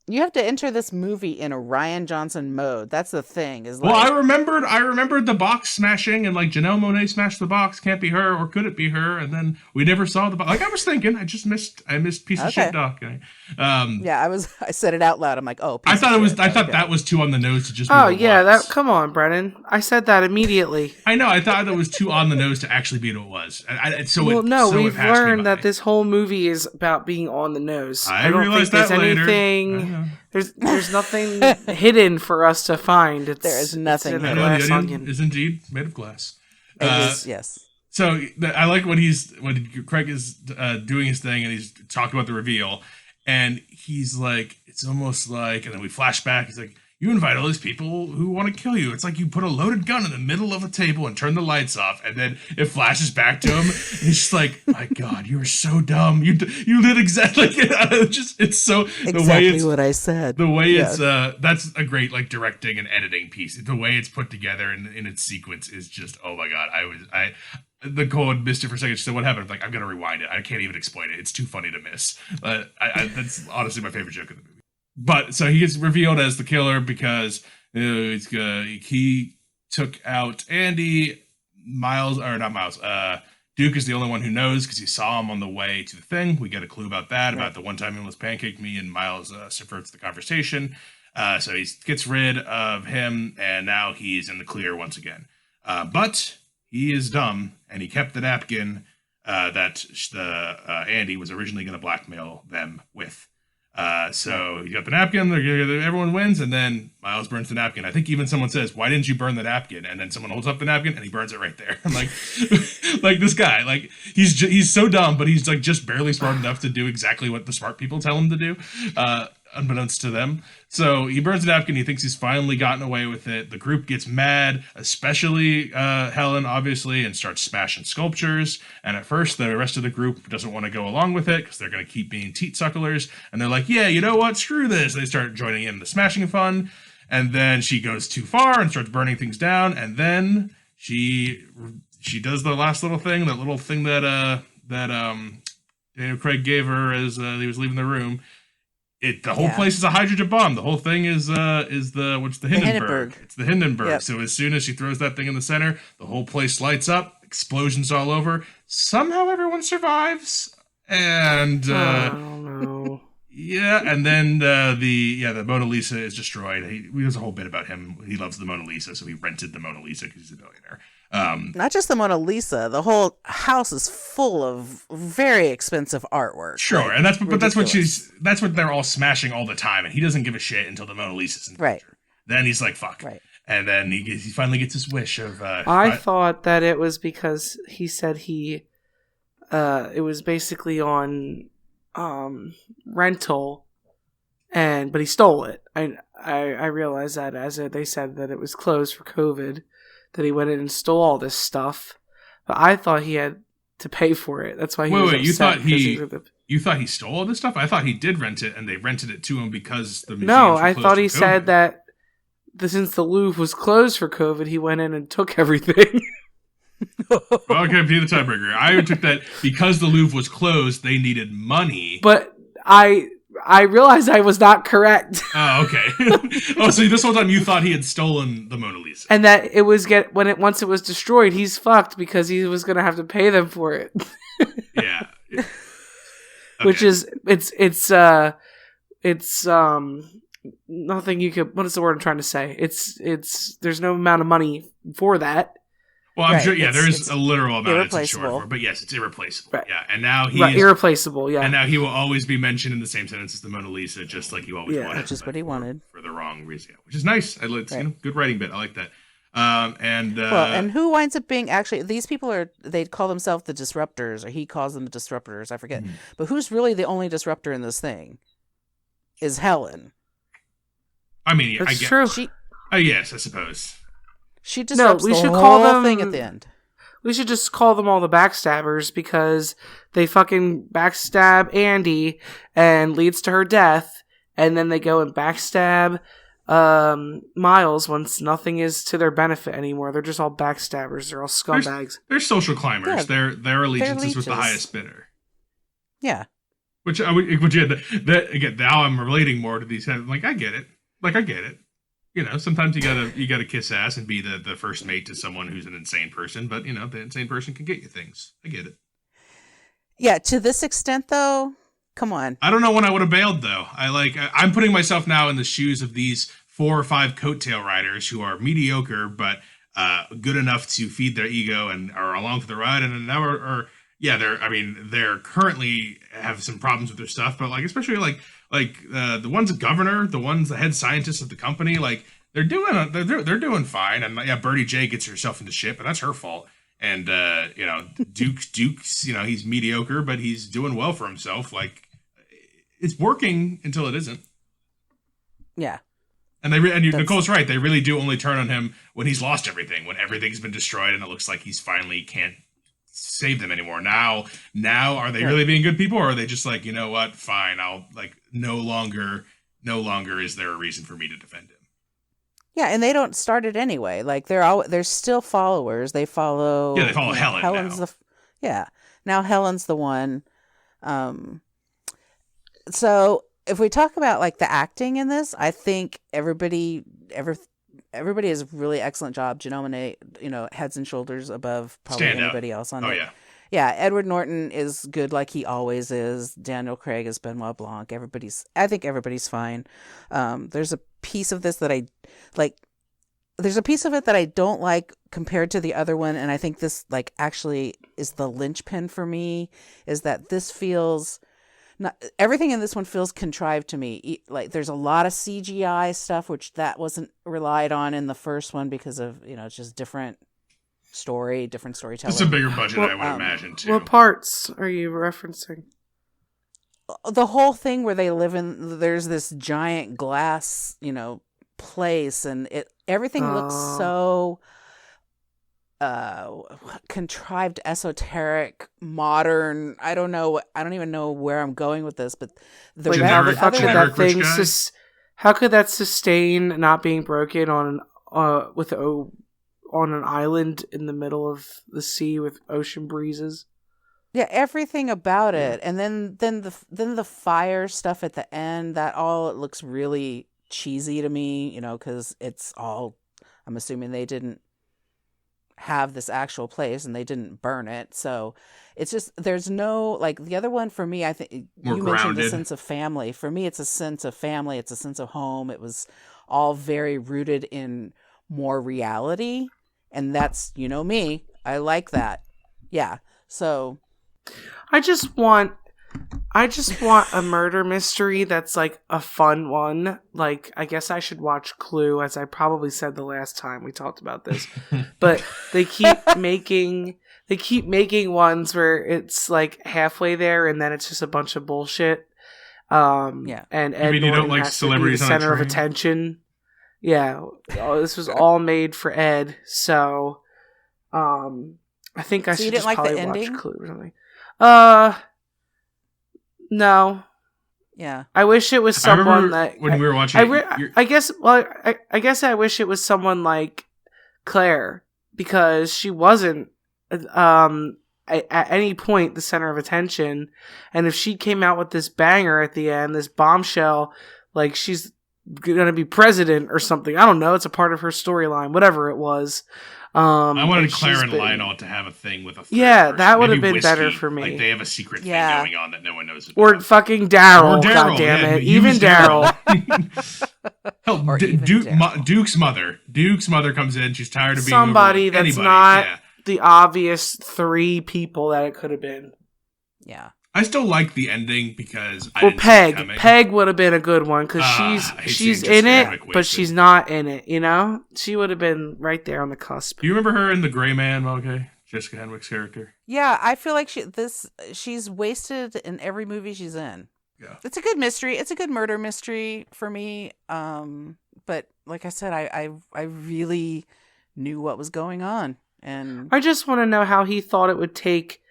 You have to enter this movie in a Rian Johnson mode. That's the thing. Well, I remembered the box smashing, and like Janelle Monáe smashed the box. Can't be her, or could it be her? And then we never saw the box. Like I was thinking, I missed piece of shit doc. Yeah, I said it out loud. I'm like, oh. I thought that was too on the nose to just. Oh yeah, come on, Brennan. I said that immediately. I know. I thought that was too on the nose to actually be what it was. We've learned that this whole movie is about being on the nose. I don't think there's anything. There's nothing hidden for us to find. There is nothing. The onion is indeed made of glass. Yes. So I like when Craig is doing his thing and he's talking about the reveal, and he's like, it's almost like, and then we flash back. He's like, you invite all these people who want to kill you. It's like you put a loaded gun in the middle of a table and turn the lights off, and then it flashes back to him. And he's just like, my God, you were so dumb. You did exactly it's so exactly the way it's what I said. The way it's that's a great like directing and editing piece. The way it's put together in its sequence is just, oh my God. Nicole had missed it for a second. She said, what happened? I'm like, I'm gonna rewind it. I can't even explain it. It's too funny to miss. That's honestly my favorite joke of the movie. But so he gets revealed as the killer because he took out Andy. Duke is the only one who knows because he saw him on the way to the thing. We get a clue about that, about the one time he almost pancaked me, and Miles subverts the conversation. So he gets rid of him, and now he's in the clear once again. But he is dumb, and he kept the napkin that Andy was originally going to blackmail them with. So you got the napkin, everyone wins, and then Miles burns the napkin. I think even someone says, why didn't you burn the napkin? And then someone holds up the napkin and he burns it right there. I'm like, like this guy, like he's so dumb, but he's like just barely smart enough to do exactly what the smart people tell him to do, unbeknownst to them. So he burns the napkin. He thinks he's finally gotten away with it. The group gets mad, especially Helen, obviously, and starts smashing sculptures. And at first, the rest of the group doesn't want to go along with it because they're going to keep being teat sucklers. And they're like, yeah, you know what? Screw this. They start joining in the smashing fun. And then she goes too far and starts burning things down. And then she does the last little thing, that Daniel Craig gave her as he was leaving the room. The whole place is a hydrogen bomb. The whole thing is the Hindenburg. It's the Hindenburg. Yep. So as soon as she throws that thing in the center, the whole place lights up. Explosions all over. Somehow everyone survives. And no. Yeah, and then the Mona Lisa is destroyed. There's a whole bit about him. He loves the Mona Lisa, so he rented the Mona Lisa because he's a billionaire. Not just the Mona Lisa, the whole house is full of very expensive artwork. Sure, and that's what they're all smashing all the time, and he doesn't give a shit until the Mona Lisa's in the picture. Then he's like, fuck. Right. And then he finally gets his wish of I thought that it was because he said it was basically on rental, but he stole it. I realized that as they said that it was closed for COVID, that he went in and stole all this stuff. But I thought he had to pay for it. That's why he Wait, was wait, upset. you thought he stole all this stuff? I thought he did rent it, and they rented it to him because the museums No, were I closed thought for he said COVID. that since the Louvre was closed for COVID, he went in and took everything. Okay, be the tiebreaker. I took that because the Louvre was closed, they needed money. But I realized I was not correct. Oh, okay. Oh, so this whole time you thought he had stolen the Mona Lisa. And that it was once it was destroyed, he's fucked because he was gonna have to pay them for it. Yeah. Okay. Which is it's nothing you could. What is the word I'm trying to say? It's there's no amount of money for that. Well, I'm Right, sure. Yeah, it's- there is it's a literal amount it's short irreplaceable. for, but yes, it's irreplaceable. Right. Yeah, and now he Right, is, irreplaceable. Yeah, and now he will always be mentioned in the same sentence as the Mona Lisa, just like you always Yeah. wanted. Which is but what he wanted. for the wrong reason, which is nice. It's Right. good writing bit. I like that. Well, and who winds up being actually these people they call themselves the disruptors, or he calls them the disruptors. I forget, but who's really the only disruptor in this thing? Is Helen. I mean, that's I get. true. Yes, I suppose. She disrupts we the should whole call them- thing at the end. We should just call them all the backstabbers because they fucking backstab Andy and leads to her death, and then they go and backstab Miles once nothing is to their benefit anymore. They're just all backstabbers. They're all scumbags. They're social climbers. Yeah. Their allegiance is with the leeches. highest bidder. Yeah. Which that again. Now I'm relating more to these. I'm like, I get it. You know, sometimes you gotta kiss ass and be the first mate to someone who's an insane person. But you know, the insane person can get you things. I get it. Yeah, to this extent though, come on. I don't know when I would have bailed though. I'm putting myself now in the shoes of these 4 or 5 coattail riders who are mediocre but good enough to feed their ego and are along for the ride, and now they're currently have some problems with their stuff, but like especially the one's a governor, the one's the head scientist of the company, like they're doing fine, and yeah, Birdie J gets herself into shit, but that's her fault. And Duke's he's mediocre, but he's doing well for himself. Like it's working until it isn't. Yeah. And Nicole's right. They really do only turn on him when he's lost everything, when everything's been destroyed, and it looks like he's finally can't save them anymore. Now are they really being good people, or are they just like, you know what, fine, I'll like no longer is there a reason for me to defend him? Yeah, and they don't start it anyway. Like they're still followers. They follow. Yeah, they follow Helen Helen's now. Now Helen's the one. So if we talk about like the acting in this, I think everybody has a really excellent job. Janelle Monáe, heads and shoulders above probably anybody else on it. Yeah. Yeah, Edward Norton is good like he always is. Daniel Craig is Benoit Blanc. I think everybody's fine. There's a piece of this that I like. There's a piece of it that I don't like compared to the other one, and I think this like actually is the linchpin for me. Is that this feels not everything in this one feels contrived to me. Like there's a lot of CGI stuff, which that wasn't relied on in the first one because of it's just different storytelling. It's a bigger budget, I would imagine, too. What parts are you referencing? The whole thing where they live there's this giant glass, place, and everything looks so contrived, esoteric, modern. I don't even know where I'm going with this, but how could that sustain not being broken on an island in the middle of the sea with ocean breezes? Yeah, everything about it, and then the fire stuff at the end. It looks really cheesy to me, because it's all. I'm assuming they didn't have this actual place and they didn't burn it, so it's just there's no like the other one for me. I think more you grounded. mentioned the sense of family. For me, it's a sense of family. It's a sense of home. It was all very rooted in more reality. And that's, me. I like that. Yeah. So I just want a murder mystery that's like a fun one. Like I guess I should watch Clue, as I probably said the last time we talked about this. But they keep making ones where it's like halfway there and then it's just a bunch of bullshit. Yeah. And Ed Norton you don't like has to be the center of attention. Yeah, this was all made for Ed, so I think I So you should didn't just like the probably watch ending? Clue or something. No. Yeah. I wish it was I someone remember that when we were watching I guess. Well, I guess I wish it was someone like Claire, because she wasn't at any point the center of attention, and if she came out with this banger at the end, this bombshell, like she's gonna be president or something. I don't know. It's a part of her storyline, whatever it was. I wanted and Claire she's and been- Lionel to have a thing with a third Yeah, person. that would have Maybe been better whiskey. for me. Like they have a secret Yeah. thing going on that no one knows about. Or fucking Daryl. God damn yeah, it. Even use Daryl. Hell, Or even Daryl. Duke's mother. Duke's mother comes in. She's tired of being Somebody overlooked. that's Anybody, not yeah. the obvious 3 people that it could have been. Yeah. I still like the ending because I Or didn't see it Peg. coming. Peg would have been a good one because I hate she's seeing in Jessica it, Henwick but wasted. she's not in it. You know, she would have been right there on the cusp. Do you remember her in The Gray Man? Okay, Jessica Henwick's character. Yeah, I feel like she's wasted in every movie she's in. Yeah. It's a good mystery. It's a good murder mystery for me. But like I said, I really knew what was going on, and I just want to know how he thought it would take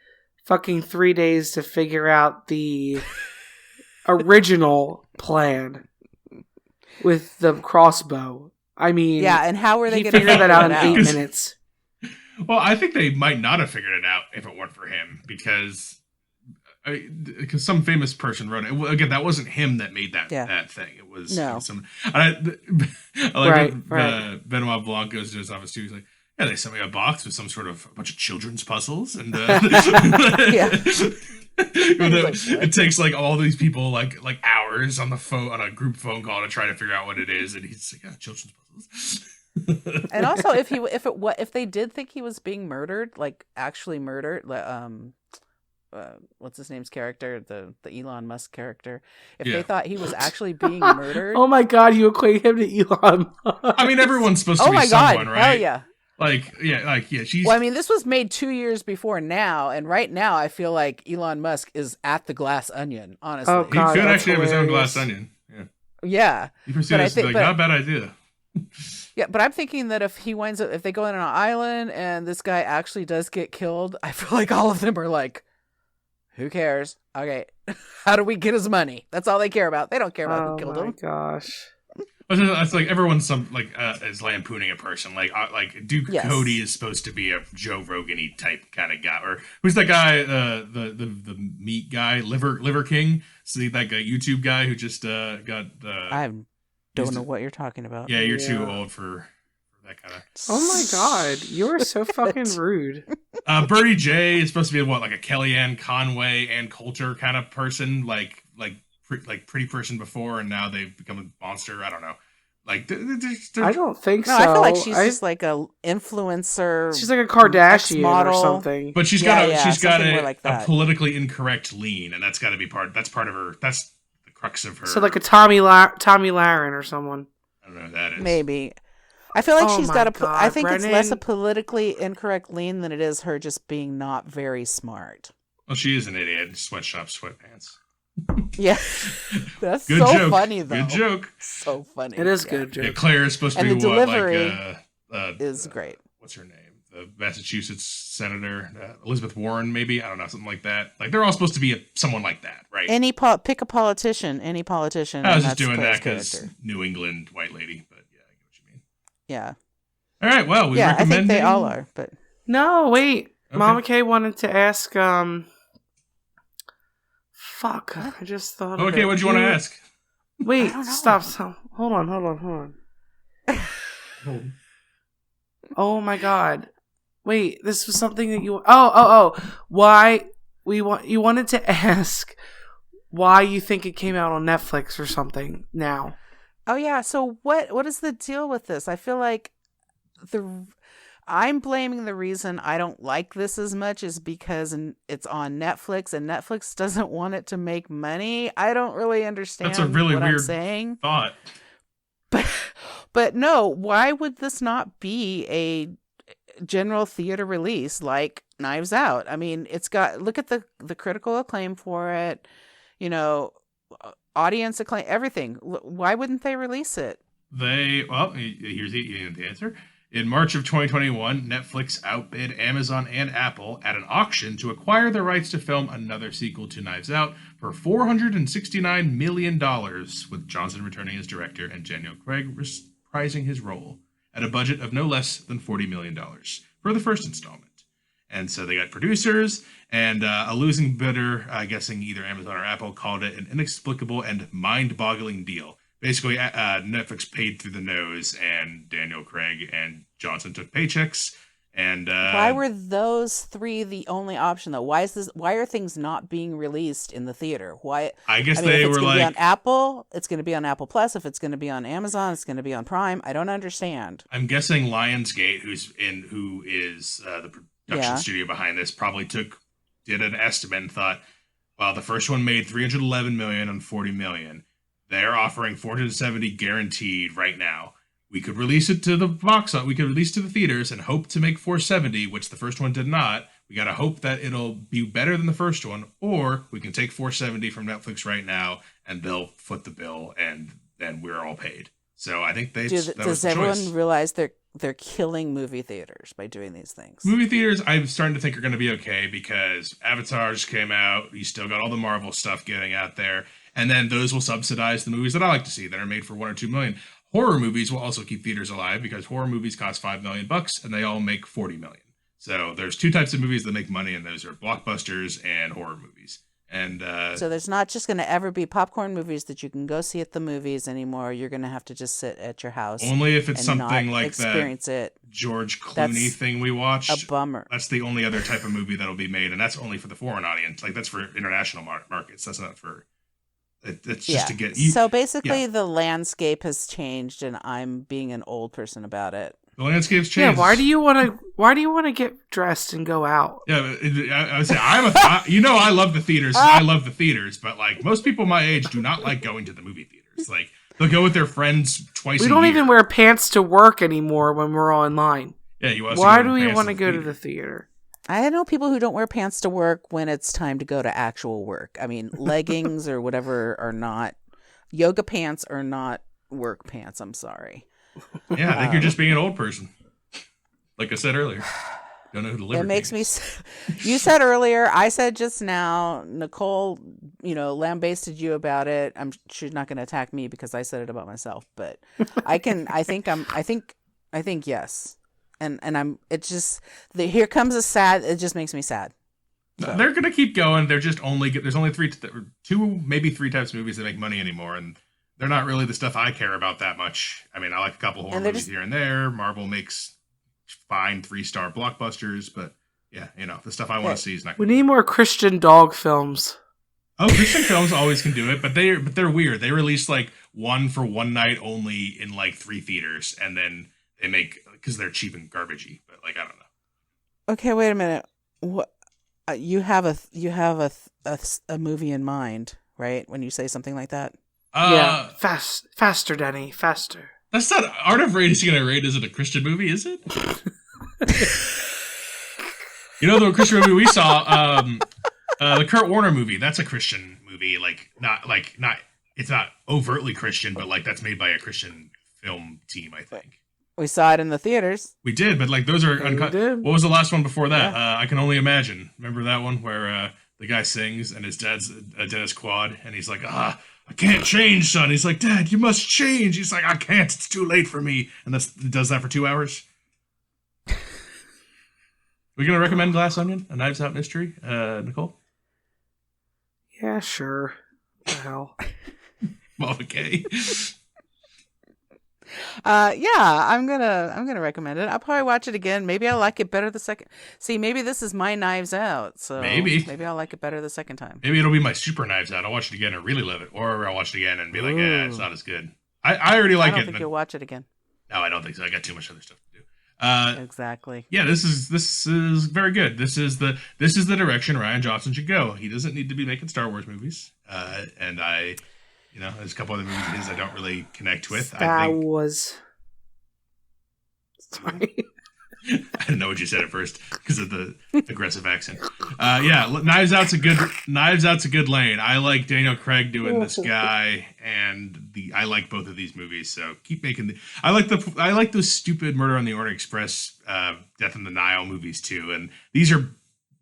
fucking 3 days to figure out the original plan with the crossbow. I mean, yeah. And how were they he going to figured that out in figure 8 it minutes. Well, I think they might not have figured it out if it weren't for him because some famous person wrote it. Well, again, that wasn't him that made that thing. It was No. some. I like Right. Benoit Blanc goes to his office too. He's like, "Yeah, they sent me a box with some sort of a bunch of children's puzzles, and it takes like all these people like hours on the phone on a group phone call to try to figure out what it is, and he's like, yeah, children's puzzles." And also, if they did think he was being murdered, like actually murdered, what's his name's character, the Elon Musk character, if they thought he was actually being murdered, Oh my god, you equate him to Elon Musk. I mean, everyone's supposed to oh be my someone, god, right? hell yeah. She's. Well, I mean, this was made 2 years before now, and right now I feel like Elon Musk is at the Glass Onion. Honestly, Oh, He God, could that's actually have his own hilarious. glass onion. Yeah, yeah. you pursue But I this, think- like, but- not a bad idea. Yeah, but I'm thinking that if they go in on an island and this guy actually does get killed, I feel like all of them are like, who cares? Okay, how do we get his money? That's all they care about. They don't care about who killed him. Oh my gosh. It's like everyone's is lampooning a person. Like Duke Yes. Cody is supposed to be a Joe Rogan-y type kind of guy, or who's that guy? The meat guy, Liver King. So that guy, YouTube guy who just got. I don't know what you're talking about. Yeah, you're too Yeah. old for that kind of. Oh my god, you are so fucking rude. Birdie J is supposed to be like a Kellyanne Conway and Coulter kind of person, like pretty person before, and now they've become a monster. I don't know. Like I don't think No, so. I feel like she's just like a influencer. She's like a Kardashian model. or something. but she's Yeah, got she's got something more like a that. politically incorrect lean, and that's got to be part of her. That's the crux of her. So like a Tommy Lahren or someone. I don't know who that is. Maybe. I feel like Oh she's my got a. God, I think it's less a Brennan. politically incorrect lean than it is her just being not very smart. Well, she is an idiot. Sweatshop sweatpants. Yeah, that's Good so joke. funny though. Good joke. So funny. It is Yeah. good, Yeah, Joe. Claire is supposed to And be the what delivery like is great. What's her name? The Massachusetts senator Elizabeth Warren, maybe, I don't know, something like that. Like they're all supposed to be someone like that, right? Pick a politician. Any politician. I was and just that's doing Claire's that because character. New England white lady, but yeah, I get what you mean. Yeah, All right, well, we yeah. I recommend think they all are, but No, wait. Okay. Mama K wanted to ask. Fuck! I just thought. of Okay, it. what do you want to ask? Wait, I don't know. stop. Hold on. Oh my god! Wait, this was something that you. Oh! Why you wanted to ask why you think it came out on Netflix or something now? oh yeah. So what is the deal with this? I feel like I'm blaming the reason I don't like this as much is because it's on Netflix and Netflix doesn't want it to make money. I don't really understand That's a really what I'm weird saying. thought. But no, why would this not be a general theater release like Knives Out? I mean, look at the critical acclaim for it, audience acclaim, everything. Why wouldn't they release it? Here's the answer. In March of 2021, Netflix outbid Amazon and Apple at an auction to acquire the rights to film another sequel to Knives Out for $469 million, with Johnson returning as director and Daniel Craig reprising his role at a budget of no less than $40 million for the first installment. And so they got producers, and a losing bidder, guessing either Amazon or Apple, called it an inexplicable and mind-boggling deal. Basically, Netflix paid through the nose, and Daniel Craig and Johnson took paychecks. And why were those three the only option though? Why are things not being released in the theater? Why? I guess they were it's gonna like, be on Apple, it's going to be on Apple Plus. If it's going to be on Amazon, it's going to be on Prime. I don't understand. I'm guessing Lionsgate, who is the production studio behind this, probably did an estimate and thought, well, the first one made $311 million on $40 million. They're offering 470 guaranteed right now. We could release it to the box. We could release to the theaters and hope to make 470, which the first one did not. We got to hope that it'll be better than the first one, or we can take 470 from Netflix right now and they'll foot the bill, and then we're all paid. So I think does everyone realize they're killing movie theaters by doing these things? Movie theaters, I'm starting to think, are going to be okay because Avatar just came out. You still got all the Marvel stuff getting out there. And then those will subsidize the movies that I like to see that are made for $1 or $2 million. Horror movies will also keep theaters alive because horror movies cost $5 million and they all make $40 million. So there's two types of movies that make money, and those are blockbusters and horror movies. And so there's not just going to ever be popcorn movies that you can go see at the movies anymore. You're going to have to just sit at your house. Only if it's something like experience that George Clooney thing we watched. A bummer. That's the only other type of movie that'll be made, and that's only for the foreign audience. Like, that's for international markets. That's not for... It's just to get... So basically the landscape has changed, and I'm being an old person about it. The landscape's changed. Yeah, why do you want to get dressed and go out? Yeah, I would say I love the theaters. I love the theaters, but like most people my age do not like going to the movie theaters. Like they'll go with their friends twice a year. We don't even wear pants to work anymore when we're online. Yeah, you also why do we want to go to the theater? I know people who don't wear pants to work when it's time to go to actual work. I mean, leggings or whatever are not, yoga pants are not work pants. I'm sorry. Yeah, I think you're just being an old person. Like I said earlier. Don't know who the Liberty It makes me... You said earlier, I said just now, Nicole, lambasted you about it. She's not going to attack me because I said it about myself, but I think yes. And it here comes it just makes me sad. So. They're going to keep going. They're just there's only two, maybe three types of movies that make money anymore. And they're not really the stuff I care about that much. I mean, I like a couple horror movies here and there. Marvel makes fine 3-star blockbusters, but yeah, the stuff I want to see is not. We need more Christian dog films. Oh, Christian films always can do it, but they're weird. They release like one for one night only in like 3 theaters, and then they make, because they're cheap and garbagey. But like, I don't know. Okay, wait a minute. What you have a movie in mind, right? When you say something like that. Yeah, faster, Denny, faster. That's not Art of Raising a Raid. Isn't a Christian movie, is it? The Christian movie we saw, the Kurt Warner movie. That's a Christian movie. It's not overtly Christian, but like that's made by a Christian film team, I think. We saw it in the theaters. We did, but like those are uncut. What was the last one before that? Yeah. I Can Only Imagine. Remember that one where the guy sings and his dad's a Dennis Quaid, and he's like, I can't change, son. He's like, Dad, you must change. He's like, I can't. It's too late for me. And it does that for 2 hours. We're going to recommend Glass Onion, a Knives Out mystery, Nicole? Yeah, sure. What the hell? Well, okay. I'm gonna recommend it. I'll probably watch it again. Maybe I'll like it better the second. See, maybe this is my Knives Out, so maybe I'll like it better the second time. Maybe it'll be my super Knives Out. I'll watch it again and really love it, or I'll watch it again and be like, yeah, it's not as good. I already like it. I don't think you'll watch it again. No, I don't think so. I got too much other stuff to do. Exactly. Yeah, this is very good. This is the direction Rian Johnson should go. He doesn't need to be making Star Wars movies. And there's a couple other movies of his I don't really connect with. Sorry. I didn't know what you said at first because of the aggressive accent. Yeah, Knives Out's a good lane. I like Daniel Craig doing this guy, and I like both of these movies. So keep making I like those stupid Murder on the Orient Express, Death in the Nile movies too, and these are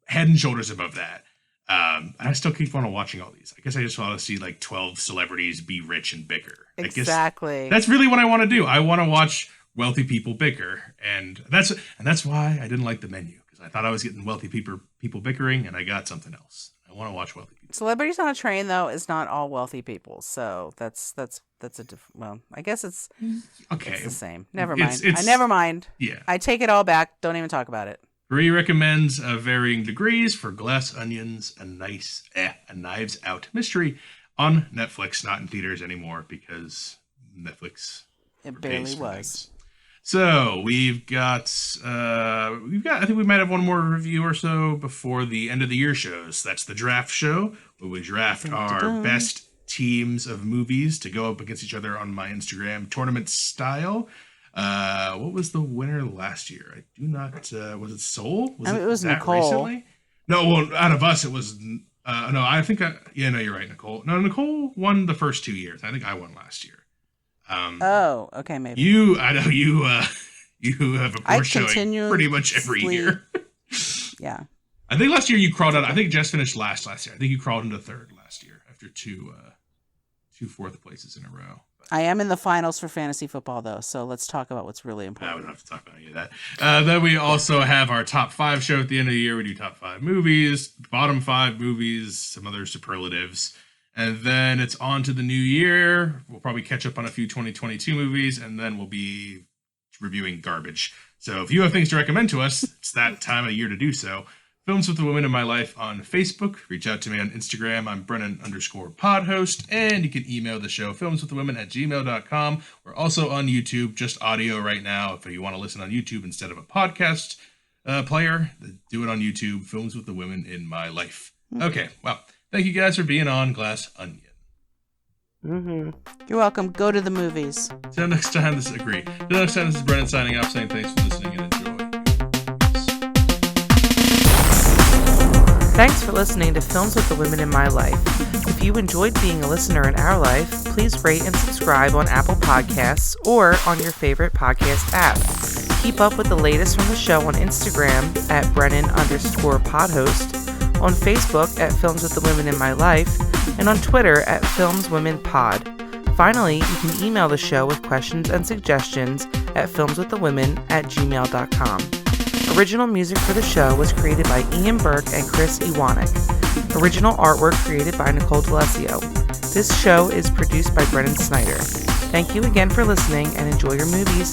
head and shoulders above that. And I still keep on watching all these. I guess I just want to see like 12 celebrities be rich and bicker. Exactly. That's really what I want to do. I want to watch wealthy people bicker, and that's why I didn't like The Menu, because I thought I was getting wealthy people bickering, and I got something else. I want to watch wealthy people. Celebrities on a Train, though, is not all wealthy people, so that's well, I guess it's okay. It's the same. Never mind. Never mind. Yeah, I take it all back. Don't even talk about it. Bree recommends varying degrees for Glass Onions, a Knives Out mystery on Netflix, not in theaters anymore because Netflix. It barely was. So we've got. I think we might have one more review or so before the end of the year shows. That's the draft show, where we draft our best teams of movies to go up against each other on my Instagram, tournament style. What was the winner last year? I do not. Was it Soul? It was Nicole. Recently? No, well, out of us, it was. No, I think. No, you're right, Nicole. No, Nicole won the first 2 years. I think I won last year. Okay, maybe. I know you have a poor showing pretty much every year. Yeah. I think last year you crawled out. I think Jess finished last year. I think you crawled into third last year after two fourth places in a row. I am in the finals for fantasy football, though, so let's talk about what's really important. We don't have to talk about any of that. Then we also have our top 5 show at the end of the year. We do top 5 movies, bottom 5 movies, some other superlatives. And then it's on to the new year. We'll probably catch up on a few 2022 movies, and then we'll be reviewing garbage. So if you have things to recommend to us, it's that time of year to do so. Films with the Women in My Life on Facebook. Reach out to me on Instagram. I'm Brennan_podhost. And you can email the show, filmswiththewomen@gmail.com. We're also on YouTube, just audio right now. If you want to listen on YouTube instead of a podcast player, do it on YouTube, Films with the Women in My Life. Okay, well, thank you guys for being on Glass Onion. Mm-hmm. You're welcome. Go to the movies. Till next time, this is Brennan signing off, saying thanks for listening and enjoy. Thanks for listening to Films with the Women in My Life. If you enjoyed being a listener in our life, please rate and subscribe on Apple Podcasts or on your favorite podcast app. Keep up with the latest from the show on Instagram at Brennan_podhost, on Facebook at Films with the Women in My Life, and on Twitter at FilmsWomenPod. Finally, you can email the show with questions and suggestions at filmswiththewomen@gmail.com. Original music for the show was created by Ian Burke and Chris Iwanek. Original artwork created by Nicole D'Alessio. This show is produced by Brennan Snyder. Thank you again for listening and enjoy your movies.